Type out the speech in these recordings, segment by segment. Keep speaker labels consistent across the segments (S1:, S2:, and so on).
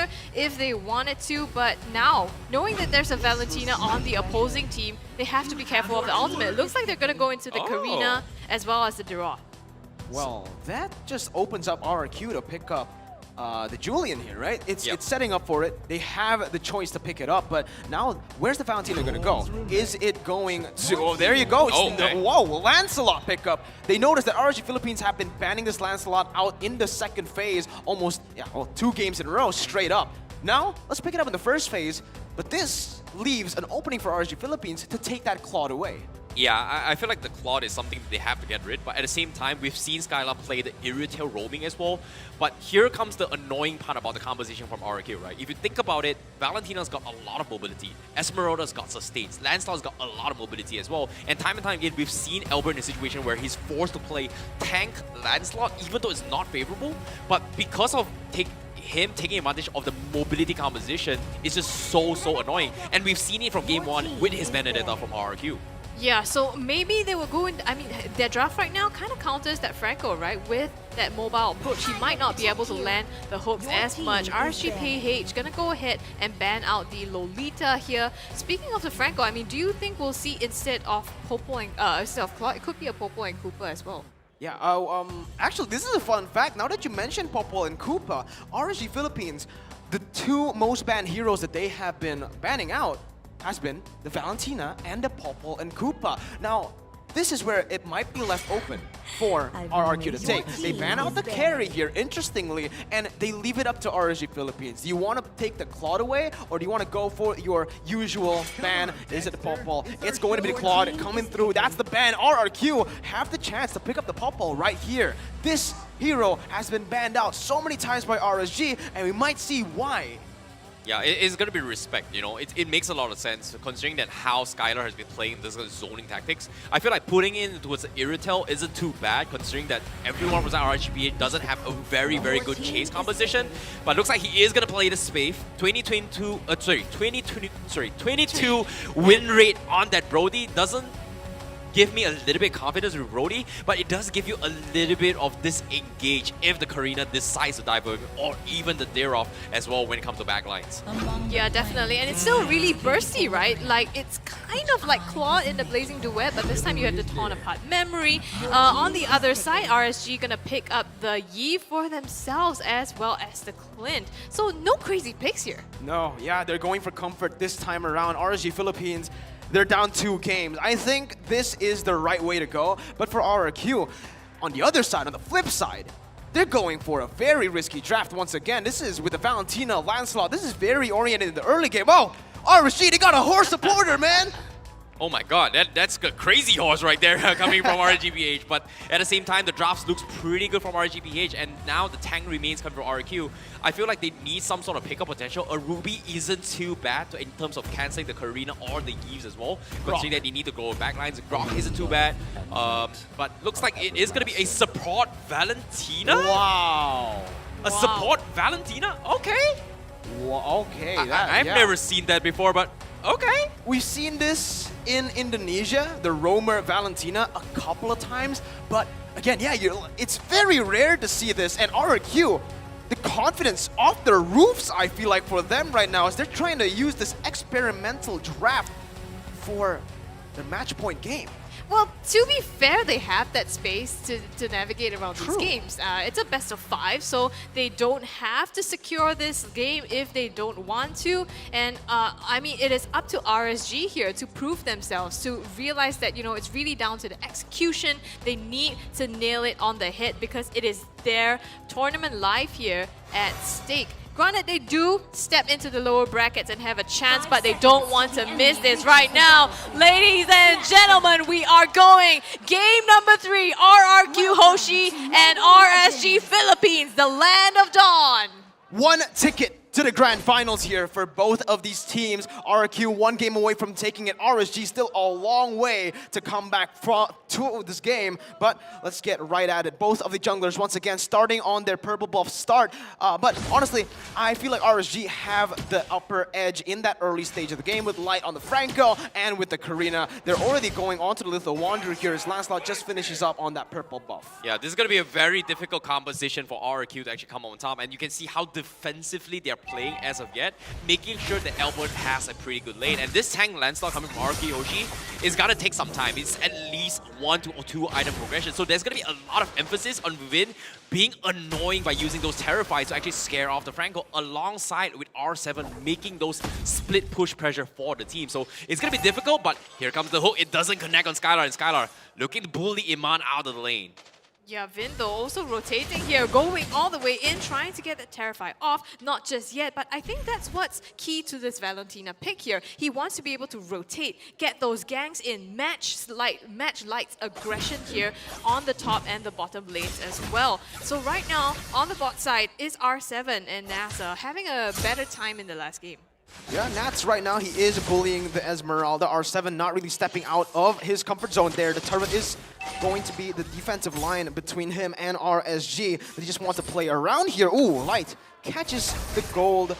S1: here if they wanted to, but now, knowing that there's a Valentina on the opposing team, they have to be careful of the ultimate. It looks like they're going to go into the Karina as well as the Durot.
S2: Well, that just opens up RRQ to pick up the Julian here, right? It's setting up for it. They have the choice to pick it up, but now where's the Valentina going to go? Is it going to... Oh, there you go. Whoa, Lancelot pickup. They noticed that RSG Philippines have been banning this Lancelot out in the second phase almost 2 games in a row straight up. Now, let's pick it up in the first phase, but this leaves an opening for RSG Philippines to take that Claude away.
S3: Yeah, I feel like the Claude is something they have to get rid, but at the same time, we've seen Skylar play the Irritail roaming as well. But here comes the annoying part about the composition from RQ, right? If you think about it, Valentina's got a lot of mobility. Esmeralda's got sustains. Lancelot's got a lot of mobility as well. And time again, we've seen Albert in a situation where he's forced to play tank Lancelot, even though it's not favorable. But because of him taking advantage of the mobility composition, it's just so annoying. And we've seen it from game 1 with his Benedetta from RQ.
S1: Yeah, so maybe they will go in... I mean, their draft right now kind of counters that Franco, right? With that mobile approach, he might not be able to land the hooks as much. RSG PH gonna go ahead and ban out the Lolita here. Speaking of the Franco, I mean, do you think we'll see instead of Popo and... instead of Claude, it could be a Popo and Cooper as well?
S2: Yeah, actually, this is a fun fact. Now that you mentioned Popo and Koopa, RSG Philippines, the 2 most banned heroes that they have been banning out has been the Valentina and the Popol and Koopa. Now, this is where it might be left open for RRQ to take. They ban out the carry here, interestingly, and they leave it up to RSG Philippines. Do you want to take the Claude away, or do you want to go for your usual ban? Is it the Popol? It's going to be the Claude coming through. That's the ban. RRQ have the chance to pick up the Popol right here. This hero has been banned out so many times by RSG, and we might see why.
S3: Yeah, it's going to be respect, you know. It makes a lot of sense considering that how Skylar has been playing this zoning tactics. I feel like putting in towards Irritail isn't too bad considering that everyone was at RHPA doesn't have a very good chase composition. But it looks like he is going to play the Spave. 22 win rate on that Brody doesn't give me a little bit confidence with Brody, but it does give you a little bit of disengage if the Karina decides to dive over, or even the Derov as well when it comes to backlines.
S1: Yeah, definitely. And it's still really bursty, right? Like, it's kind of like Claude in the Blazing Duet, but this time you have the torn apart memory. On the other side, RSG gonna pick up the Yi for themselves as well as the Clint. So no crazy picks here.
S2: No, yeah, they're going for comfort this time around. RSG Philippines, they're down 2 games. I think this is the right way to go. But for RRQ, on the other side, on the flip side, they're going for a very risky draft once again. This is with the Valentina, Lancelot. This is very oriented in the early game. Oh, RSG, they got a horse supporter, man.
S3: Oh my god, that's a crazy horse right there coming from RGPH. But at the same time, the drafts looks pretty good from RGPH, and now the tank remains coming from RQ. I feel like they need some sort of pickup potential. A Ruby isn't too bad in terms of cancelling the Karina or the Yves as well, considering that they need to go backlines. Grok isn't too bad, but looks like it is going to be a support Valentina?
S2: Wow.
S3: A support Valentina? Okay.
S2: Well, okay.
S3: I've never seen that before, but okay.
S2: We've seen this in Indonesia, the roamer Valentina, a couple of times, but again, yeah, it's very rare to see this. And RRQ, the confidence off their roofs, I feel like, for them right now, is they're trying to use this experimental draft for their match point game.
S1: Well, to be fair, they have that space to navigate around these games. It's a best of 5, so they don't have to secure this game if they don't want to. And I mean, it is up to RSG here to prove themselves, to realize that, you know, it's really down to the execution. They need to nail it on the hit because it is their tournament life here at stake. Granted, they do step into the lower brackets and have a chance, but they don't want to miss this right now. Ladies and gentlemen, we are going game number 3, RRQ Hoshi and RSG Philippines, the Land of Dawn.
S2: 1 ticket to the grand finals here for both of these teams. RRQ 1 game away from taking it. RSG still a long way to come back to this game, but let's get right at it. Both of the junglers once again starting on their purple buff start, but honestly, I feel like RSG have the upper edge in that early stage of the game with Light on the Franco and with the Karina. They're already going on to the Lethal Wanderer here as Lancelot just finishes up on that purple buff.
S3: Yeah, this is going to be a very difficult composition for RRQ to actually come on top, and you can see how defensively they're playing as of yet, making sure that Albert has a pretty good lane. And this tank landslide coming from RK Hoshi is gonna take some time. It's at least 1 to 2 item progression. So there's gonna be a lot of emphasis on Vin being annoying by using those Terrifies to actually scare off the Franco alongside with R7 making those split push pressure for the team. So it's gonna be difficult, but here comes the hook. It doesn't connect on Skylar, and Skylar looking to bully Iman out of the lane.
S1: Yeah, Vin though also rotating here, going all the way in, trying to get that Terrify off. Not just yet, but I think that's what's key to this Valentina pick here. He wants to be able to rotate, get those ganks in, match Light's aggression here on the top and the bottom lanes as well. So right now, on the bot side is R7 and NASA having a better time in the last game.
S2: Yeah, Nats right now, he is bullying the Esmeralda. R7 not really stepping out of his comfort zone there. The turret is going to be the defensive line between him and RSG. But he just wants to play around here. Ooh, Light catches the gold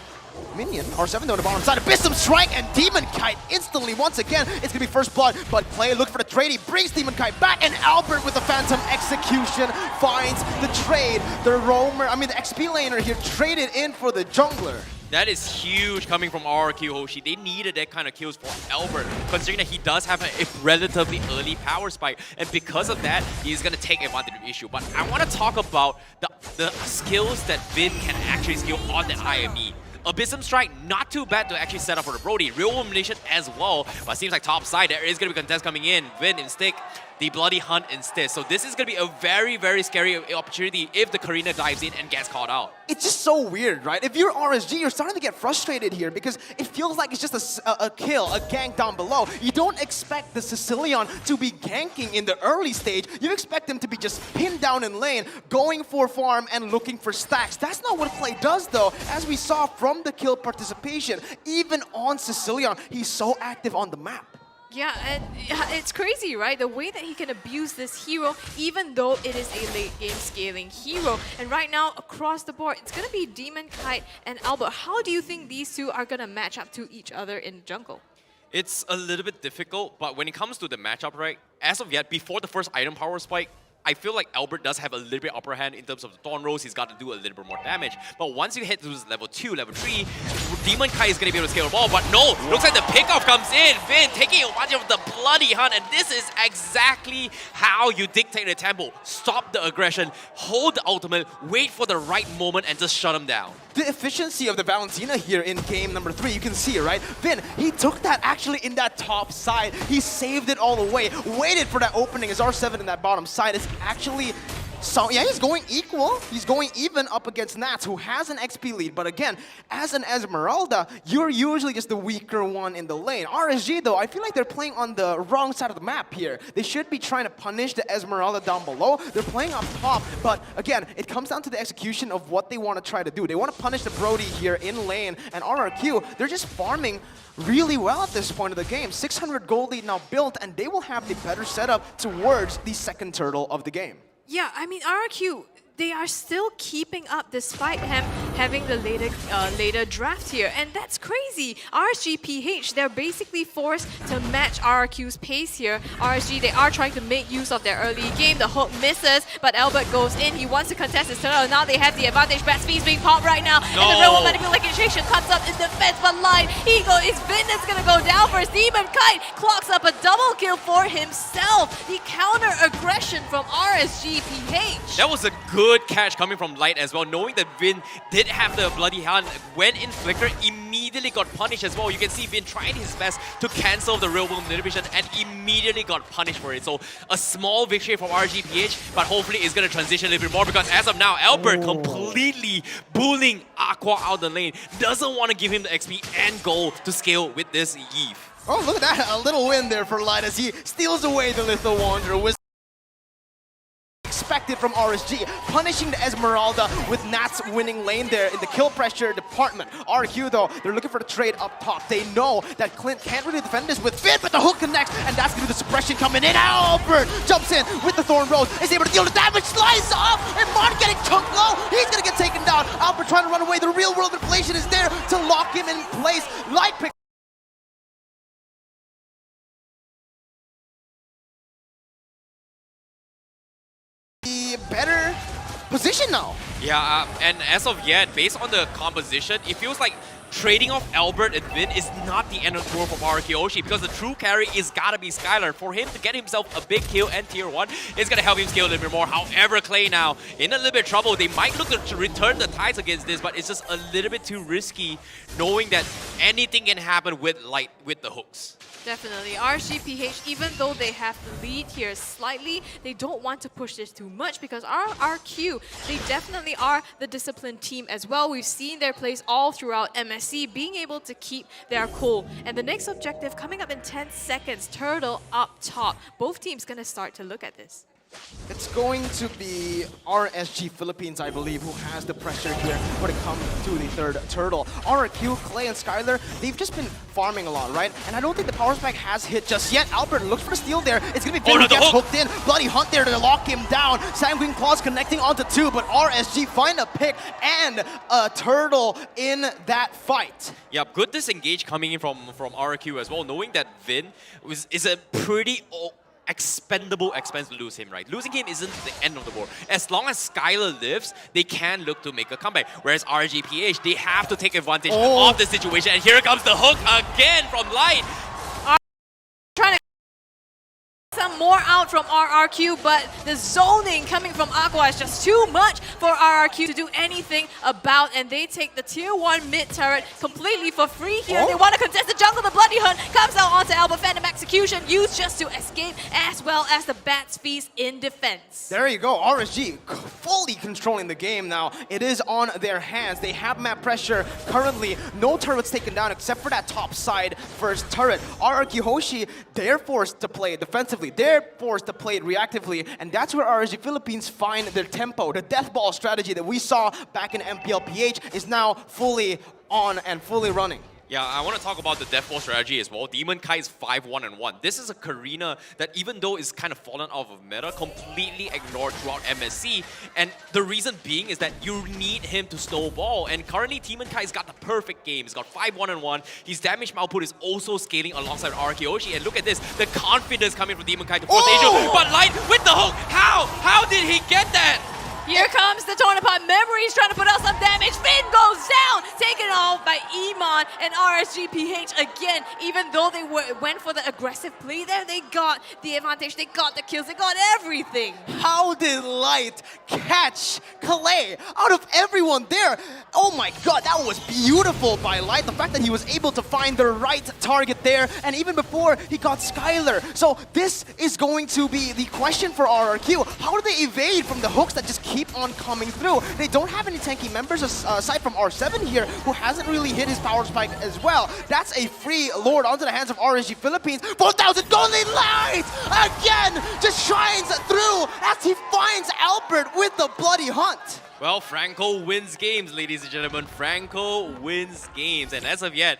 S2: minion. R7 though on the bottom side. Abyssum Strike and Demon Kite instantly. Once again, it's going to be first blood. But Clay looking for the trade. He brings Demon Kite back. And Albert with the Phantom Execution finds the trade. The XP laner here traded in for the jungler.
S3: That is huge coming from RQ Hoshi. They needed that kind of kills for Albert, considering that he does have a relatively early power spike. And because of that, he's going to take advantage of the issue. But I want to talk about the skills that Vin can actually skill on the IME. Abyssum Strike, not too bad to actually set up for the Brody. Real Illumination as well, but seems like top side, there is going to be contest coming in. Vin instead, the Bloody Hunt instead. So this is going to be a very, very scary opportunity if the Karina dives in and gets caught out.
S2: It's just so weird, right? If you're RSG, you're starting to get frustrated here because it feels like it's just a kill, a gank down below. You don't expect the Sicilian to be ganking in the early stage. You expect him to be just pinned down in lane, going for farm and looking for stacks. That's not what Clay does though, as we saw from the kill participation. Even on Sicilian, he's so active on the map.
S1: Yeah, and it's crazy, right? The way that he can abuse this hero, even though it is a late game scaling hero. And right now, across the board, it's going to be Demon Kite and Albert. How do you think these two are going to match up to each other in the jungle?
S3: It's a little bit difficult, but when it comes to the matchup, right, as of yet, before the first item power spike, I feel like Albert does have a little bit upper hand in terms of the Thorn Rose. He's got to do a little bit more damage. But once you hit to level 2, level 3, Demon Kai is going to be able to scale the ball. But no, looks like the pickoff comes in. Vin taking advantage of the Bloody Hunt. And this is exactly how you dictate the tempo. Stop the aggression, hold the ultimate, wait for the right moment, and just shut him down.
S2: The efficiency of the Valentina here in game number 3, you can see it, right? Vin, he took that actually in that top side. He saved it all the way, waited for that opening as R7 in that bottom side. It's actually... So, yeah, he's going equal. He's going even up against Nats, who has an XP lead. But again, as an Esmeralda, you're usually just the weaker one in the lane. RSG, though, I feel like they're playing on the wrong side of the map here. They should be trying to punish the Esmeralda down below. They're playing up top. But again, it comes down to the execution of what they want to try to do. They want to punish the Brody here in lane. And RRQ, they're just farming really well at this point of the game. 600 gold lead now built, and they will have the better setup towards the second turtle of the game.
S1: Yeah, I mean, RRQ, they are still keeping up despite him having the later draft here. And that's crazy. RSGPH, they're basically forced to match RRQ's pace here. RSG, they are trying to make use of their early game. The hook misses, but Albert goes in. He wants to contest his turn. Now they have the advantage. Bat speed's being popped right now.
S3: No.
S1: And the real manipulation comes up in defense, but Light, his Vin is going to go down first. Demon Kite clocks up a double kill for himself. The counter aggression from RSGPH.
S3: That was a good catch coming from Light as well, knowing that Vin did have the Bloody Hand. When in Flicker, immediately got punished as well. You can see Vin trying his best to cancel the real world manipulation and immediately got punished for it. So a small victory from RGPH, but hopefully it's going to transition a little bit more because as of now, Albert completely bullying Aqua out the lane. Doesn't want to give him the XP and gold to scale with this Eve.
S2: Oh, look at that. A little win there for Light as he steals away the Lethal Wanderer. Expected from RSG, punishing the Esmeralda with Nats winning lane there in the kill pressure department. RQ though, they're looking for the trade up top. They know that Clint can't really defend this with Vin, but the hook connects, and that's gonna be the suppression coming in. Albert jumps in with the Thorn Rose, is able to deal the damage, slice off, and Mon getting chunked low. He's gonna get taken down. Albert trying to run away. The real world manipulation is there to lock him in place. Light pick. Better position now.
S3: Yeah, and as of yet, based on the composition, it feels like trading off Albert and Vin is not the end of the world for RRQ Hoshi, because the true carry is gotta be Skylar. For him to get himself a big kill and tier 1 is gonna help him scale a little bit more. However, Clay now in a little bit of trouble. They might look to return the tides against this, but it's just a little bit too risky, knowing that anything can happen with Light with the hooks.
S1: Definitely. RGPH, even though they have the lead here slightly, they don't want to push this too much because RRQ, they definitely are the disciplined team as well. We've seen their plays all throughout MSC, being able to keep their cool. And the next objective coming up in 10 seconds, Turtle up top. Both teams gonna start to look at this.
S2: It's going to be RSG Philippines, I believe, who has the pressure here when it comes to the third turtle. RRQ, Clay, and Skylar, they've just been farming a lot, right? And I don't think the power spike has hit just yet. Albert looks for the steal there. It's going to be Vin who gets hooked in. Bloody Hunt there to lock him down. Sanguine Claws connecting onto 2, but RSG find a pick and a turtle in that fight.
S3: Yeah, good disengage coming in from RRQ as well, knowing that Vin is a pretty expendable expense to lose him, right? Losing him isn't the end of the world. As long as Skylar lives, they can look to make a comeback. Whereas RGPH, they have to take advantage of the situation. And here comes the hook again from Light.
S1: Trying to some more out from RRQ, but the zoning coming from Aqua is just too much for RRQ to do anything about, and they take the tier 1 mid turret completely for free here. They want to contest the jungle. The Bloody Hunt comes out onto Albert. Phantom execution used just to escape, as well as the Bat's Feast in defense.
S2: There you go, RSG fully controlling the game now. It is on their hands. They have map pressure currently. No turrets taken down except for that top side first turret. RRQ Hoshi, they're forced to play defensively. They're forced to play it reactively, and that's where RSG Philippines find their tempo. The death ball strategy that we saw back in MPLPH is now fully on and fully running.
S3: Yeah, I want to talk about the death ball strategy as well. Demon Kai is 5-1-1. This is a Karina that, even though is kind of fallen off of meta, completely ignored throughout MSC. And the reason being is that you need him to snowball. And currently, Demon Kai's got the perfect game. He's got 5-1-1. His damage output is also scaling alongside RRQ Hoshi. And look at this, the confidence coming from Demon Kai to force Angel. But Light with the hook, how? How did he get that?
S1: Here comes the Tornapod Memories trying to put out some damage. Finn goes down, taken off by Iman and RSGPH again. Even though they went for the aggressive play there, they got the advantage, they got the kills, they got everything.
S2: How did Light catch Clay out of everyone there? Oh my god, that was beautiful by Light. The fact that he was able to find the right target there, and even before he got Skylar. So this is going to be the question for RRQ. How do they evade from the hooks that just keep on coming through? They don't have any tanky members aside from R7 here, who hasn't really hit his power spike as well. That's a free Lord onto the hands of RSG Philippines. 4,000 golden Light again just shines through as he finds Albert with the Bloody Hunt.
S3: Well, Franco wins games, ladies and gentlemen. Franco wins games. And as of yet,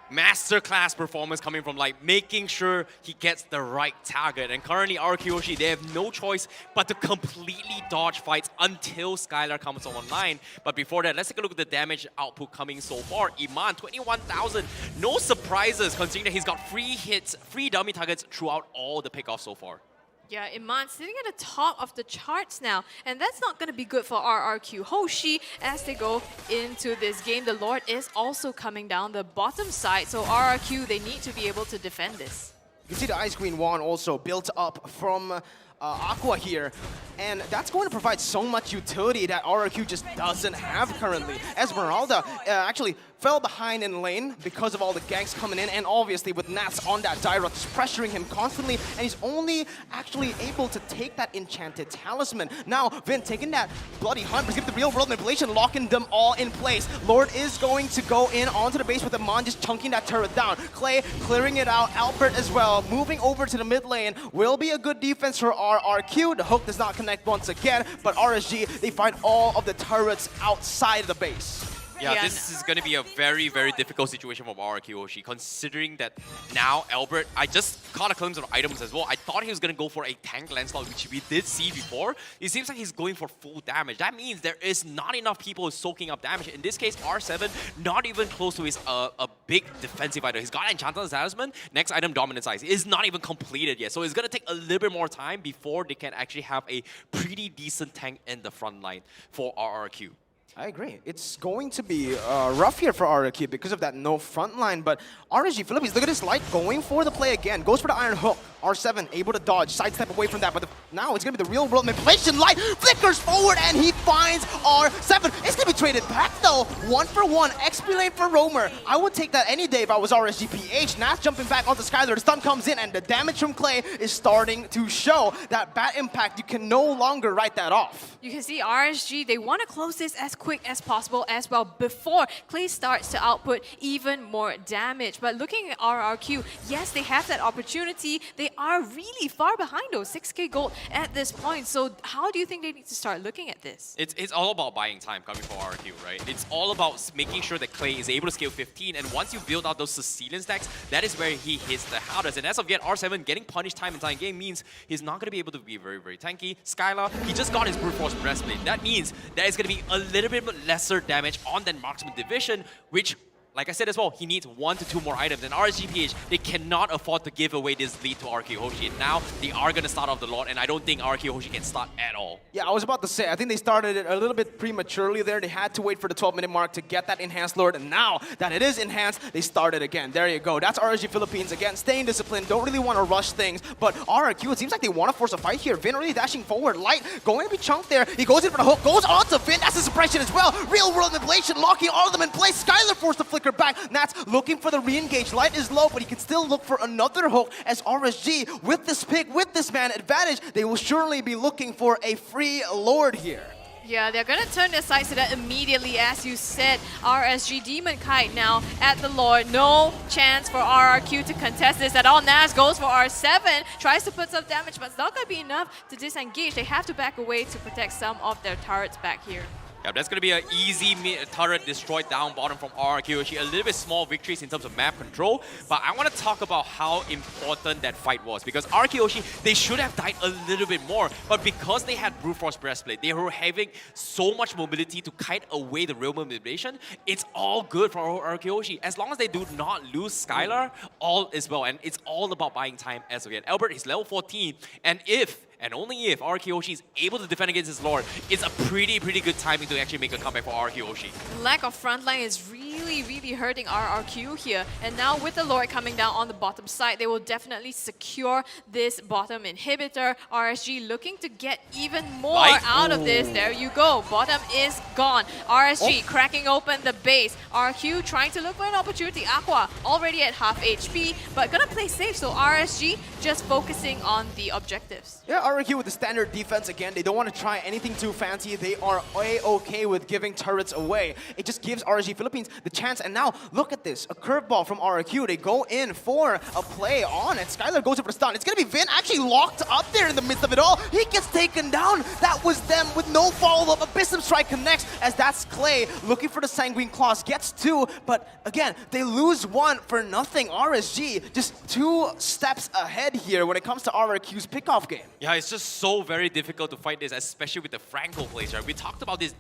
S3: masterclass performance coming from Light, making sure he gets the right target. And currently, RRQ Hoshi, they have no choice but to completely dodge fights until Skylar comes online. But before that, let's take a look at the damage output coming so far. Iman, 21,000. No surprises considering that he's got free hits, free dummy targets throughout all the pickoffs so far.
S1: Yeah, Iman sitting at the top of the charts now, and that's not going to be good for RRQ Hoshi as they go into this game. The Lord is also coming down the bottom side, so RRQ, they need to be able to defend this.
S2: You can see the Ice Queen wand also built up from Aqua here, and that's going to provide so much utility that RRQ just doesn't have currently. Esmeralda actually fell behind in lane because of all the ganks coming in, and obviously with Nats on that Dyra just pressuring him constantly, and he's only actually able to take that enchanted talisman. Now Vin taking that Bloody Hunt, but give the real world manipulation, locking them all in place. Lord is going to go in onto the base with Iman just chunking that turret down. Clay clearing it out, Albert as well, moving over to the mid lane. Will be a good defense for RRQ. The hook does not connect once again, but RSG, they find all of the turrets outside of the base.
S3: Yeah,
S1: Yeah,
S3: this is going to be a very, very difficult situation for RRQ Hoshi, considering that now Albert, I just caught a glimpse of items as well. I thought he was going to go for a tank landslide, which we did see before. It seems like he's going for full damage. That means there is not enough people soaking up damage. In this case, R7, not even close to his a big defensive item. He's got Enchanted Talisman. Next item, Dominant Size, is not even completed yet. So it's going to take a little bit more time before they can actually have a pretty decent tank in the front line for RRQ.
S2: I agree. It's going to be rough here for RRQ because of that no front line, but RSG Philippines, look at this Light going for the play again. Goes for the Iron Hook. R7 able to dodge, sidestep away from that, but now it's going to be the real world manipulation. Light flickers forward and he finds R7. It's going to be traded back though, 1-for-1. XP lane for Roamer. I would take that any day if I was RSGPH. Nats jumping back onto Skylar. The stun comes in and the damage from Clay is starting to show. That bat impact, you can no longer write that off.
S1: You can see RSG, they want to close this as quick as possible as well before Clay starts to output even more damage. But looking at RRQ, yes, they have that opportunity. They are really far behind though, 6k gold at this point. So how do you think they need to start looking at this?
S3: It's all about buying time coming from RRQ, right? It's all about making sure that Clay is able to scale 15, and once you build out those Sicilian stacks, that is where he hits the hardest. And as of yet, R7 getting punished time and time game means he's not going to be able to be very, very tanky. Skylar, he just got his Brute Force Breastplate. That means there is going to be a little bit lesser damage on that Marksman division, which, like I said as well, he needs 1 to 2 more items. And RSGPH, they cannot afford to give away this lead to RRQ Hoshi. And now they are going to start off the Lord, and I don't think RRQ Hoshi can start at all.
S2: Yeah, I was about to say, I think they started it a little bit prematurely there. They had to wait for the 12-minute mark to get that enhanced Lord, and now that it is enhanced, they started again. There you go. That's RSG Philippines again, staying disciplined, don't really want to rush things, but RRQ, it seems like they want to force a fight here. Vin really dashing forward. Light going to be chunked there. He goes in for the hook, goes on to Vin. That's a suppression as well. Real world manipulation, locking all of them in place. Skylar forced to flicker back. Nats looking for the re-engage. Light is low, but he can still look for another hook as RSG, with this pick, with this man advantage, they will surely be looking for a free Lord here.
S1: Yeah, they're gonna turn their sights to that immediately, as you said. RSG Demon Kite now at the Lord. No chance for RRQ to contest this at all. Nas goes for R7, tries to put some damage, but it's not gonna be enough to disengage. They have to back away to protect some of their turrets back here.
S3: Yeah, that's going to be an easy turret destroyed down bottom from RRQ Hoshi. A little bit small victories in terms of map control, but I want to talk about how important that fight was, because RRQ Hoshi, they should have died a little bit more, but because they had Brute Force Breastplate, they were having so much mobility to kite away the real manipulation. It's all good for RRQ Hoshi. As long as they do not lose Skylar, all is well, and it's all about buying time as of yet. Albert is level 14, and if and only if RRQ Hoshi is able to defend against his Lord, it's a pretty good timing to actually make a comeback for RRQ Hoshi.
S1: Lack of frontline is really hurting RRQ here. And now with the Lord coming down on the bottom side, they will definitely secure this bottom inhibitor. RSG looking to get even more out of this. There you go. Bottom is gone. RSG cracking open the base. RQ trying to look for an opportunity. Aqua already at half HP, but gonna play safe. So RSG just focusing on the objectives.
S2: Yeah, RRQ with the standard defense again. They don't want to try anything too fancy. They are A-okay with giving turrets away. It just gives RSG Philippines the chance. And now, look at this. A curveball from RRQ. They go in for a play on it. Skylar goes in for the stun. It's going to be Vin actually locked up there in the midst of it all. He gets taken down. That was them with no follow-up. Abyssum Strike connects as that's Clay looking for the Sanguine Claws. Gets 2, but again, they lose 1 for nothing. RSG just 2 steps ahead here when it comes to RRQ's pickoff game.
S3: Yeah, it's just so very difficult to fight this, especially with the Franco plays, right? We talked about this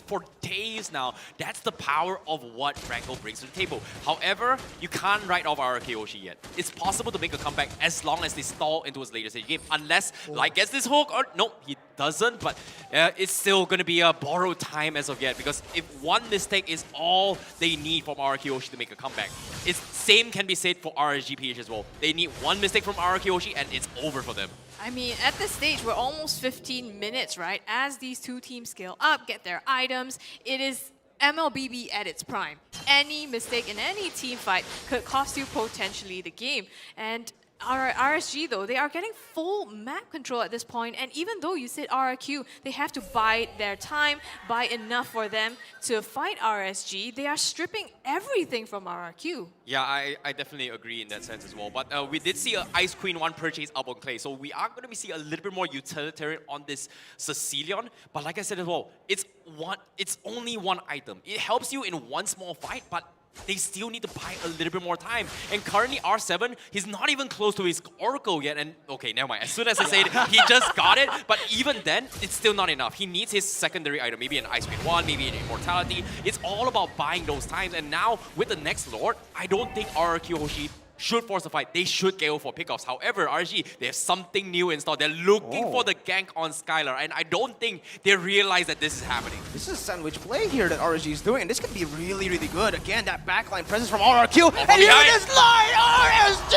S3: for days now. That's the power of what Franco brings to the table. However, you can't write off RRQ Hoshi yet. It's possible to make a comeback as long as they stall into his later stage game, unless Light gets this hook, or no, he doesn't, but it's still going to be a borrowed time as of yet, because if one mistake is all they need from RRQ Hoshi to make a comeback, same can be said for RSGPH as well. They need one mistake from RRQ Hoshi and it's over for them.
S1: I mean, at this stage, we're almost 15 minutes, right? As these two teams scale up, get their items, it is MLBB at its prime. Any mistake in any team fight could cost you potentially the game. And RSG though, they are getting full map control at this point, and even though you said RRQ, they have to bide their time, buy enough for them to fight RSG, they are stripping everything from RRQ.
S3: Yeah, I definitely agree in that sense as well. But we did see an Ice Queen 1 purchase up on Clay, so we are going to see a little bit more utilitarian on this Cecilion. But like I said as well, it's only one item. It helps you in one small fight, but they still need to buy a little bit more time. And currently R7, he's not even close to his Oracle yet. And okay, never mind. As soon as I say it, he just got it. But even then, it's still not enough. He needs his secondary item, maybe an Ice Queen 1, maybe an Immortality. It's all about buying those times. And now with the next Lord, I don't think RRQ Hoshi should force the fight. They should go for pickoffs. However, RG, they have something new in store. They're looking for the gank on Skylar, and I don't think they realize that this is happening.
S2: This is a sandwich play here that RSG is doing, and this could be really, really good. Again, that backline presence from RRQ, and here it is, line RSG,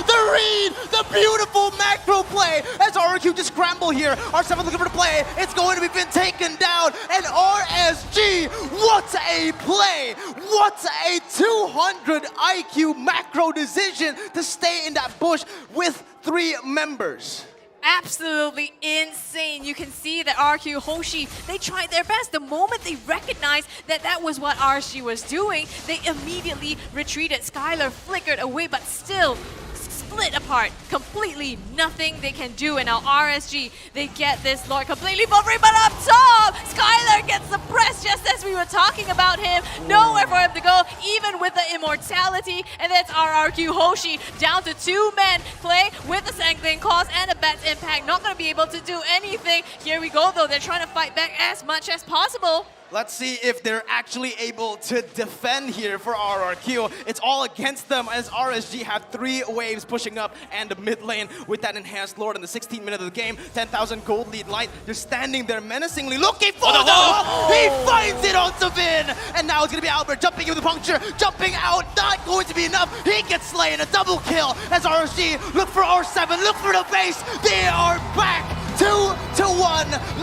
S2: the read, the beautiful macro play as RRQ just scramble here. R7 looking for the play. It's going to be been taken down, and RSG, what a play! What a 200 IQ macro decision to stay in that bush with 3 members.
S1: Absolutely insane. You can see that RQ Hoshi, they tried their best. The moment they recognized that that was what RSG was doing, they immediately retreated. Skylar flickered away, but still split apart. Completely nothing they can do. And now RSG, they get this Lord completely for free, but up top, Skylar gets suppressed just as we were talking about him. Nowhere for him to go, even with the immortality. And that's RRQ Hoshi down to 2 men. Clay with the Sancling Cause and a Bat's Impact. Not going to be able to do anything. Here we go though. They're trying to fight back as much as possible.
S2: Let's see if they're actually able to defend here for RRQ. It's all against them as RSG have 3 waves pushing up and the mid lane with that enhanced Lord in the 16th minute of the game. 10,000 gold lead light. They're standing there menacingly looking for the hook. He finds it onto Vin. And now it's going to be Albert jumping in with the puncture. Jumping out. Not going to be enough. He gets slain. A double kill as RSG look for R7. Look for the base. They are back 2-1.